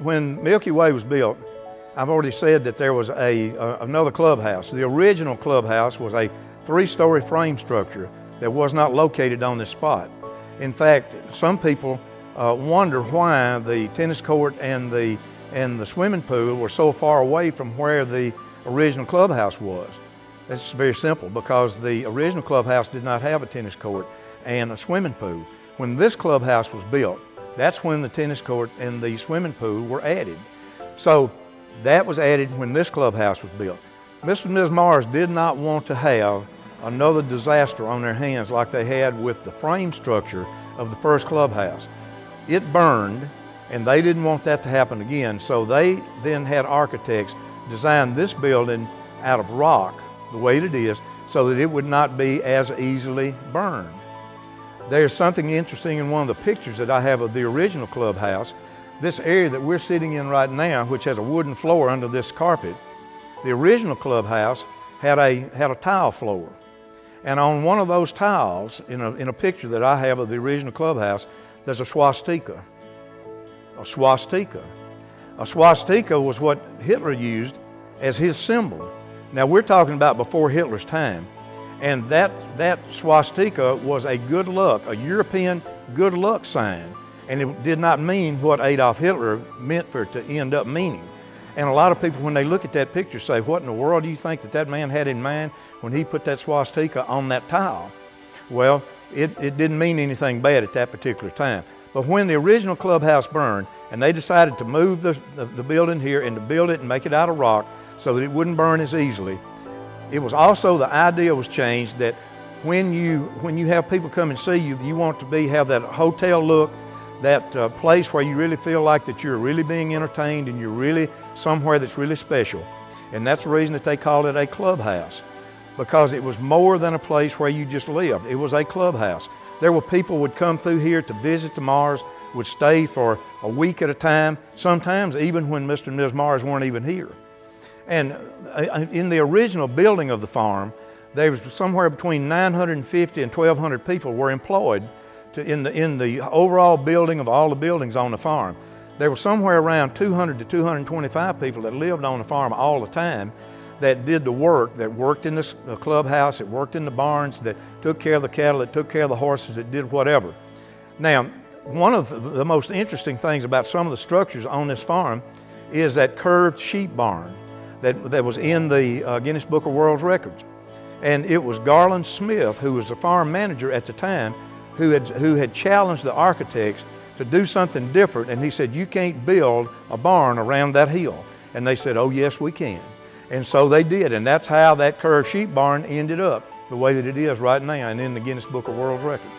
When Milky Way was built, I've already said that there was another clubhouse. The original clubhouse was a 3-story frame structure that was not located on this spot. In fact, some people wonder why the tennis court and the swimming pool were so far away from where the original clubhouse was. It's very simple, because the original clubhouse did not have a tennis court and a swimming pool. When this clubhouse was built, that's when the tennis court and the swimming pool were added. So that was added when this clubhouse was built. Mr. and Ms. Mars did not want to have another disaster on their hands like they had with the frame structure of the first clubhouse. It burned, and they didn't want that to happen again, so they then had architects design this building out of rock, the way it is, so that it would not be as easily burned. There's something interesting in one of the pictures that I have of the original clubhouse. This area that we're sitting in right now, which has a wooden floor under this carpet, the original clubhouse had a tile floor. And on one of those tiles, in a picture that I have of the original clubhouse, there's a swastika. A swastika. A swastika was what Hitler used as his symbol. Now we're talking about before Hitler's time. And that swastika was a good luck, a European good luck sign. And it did not mean what Adolf Hitler meant for it to end up meaning. And a lot of people, when they look at that picture, say, what in the world do you think that man had in mind when he put that swastika on that tile? Well, it didn't mean anything bad at that particular time. But when the original clubhouse burned, and they decided to move the building here and to build it and make it out of rock so that it wouldn't burn as easily, it was also, the idea was changed that when you have people come and see you, you want to have that hotel look, that place where you really feel like that you're really being entertained and you're really somewhere that's really special. And that's the reason that they called it a clubhouse, because it was more than a place where you just lived. It was a clubhouse. There were people would come through here to visit the Mars, would stay for a week at a time, sometimes even when Mr. and Ms. Mars weren't even here. And in the original building of the farm, there was somewhere between 950 and 1,200 people were employed in the overall building of all the buildings on the farm. There were somewhere around 200 to 225 people that lived on the farm all the time, that did the work, that worked in the clubhouse, that worked in the barns, that took care of the cattle, that took care of the horses, that did whatever. Now, one of the most interesting things about some of the structures on this farm is that curved sheep barn that was in the Guinness Book of World Records. And it was Garland Smith, who was the farm manager at the time, who had challenged the architects to do something different. And he said, you can't build a barn around that hill. And they said, oh yes, we can. And so they did, and that's how that curved sheep barn ended up the way that it is right now and in the Guinness Book of World Records.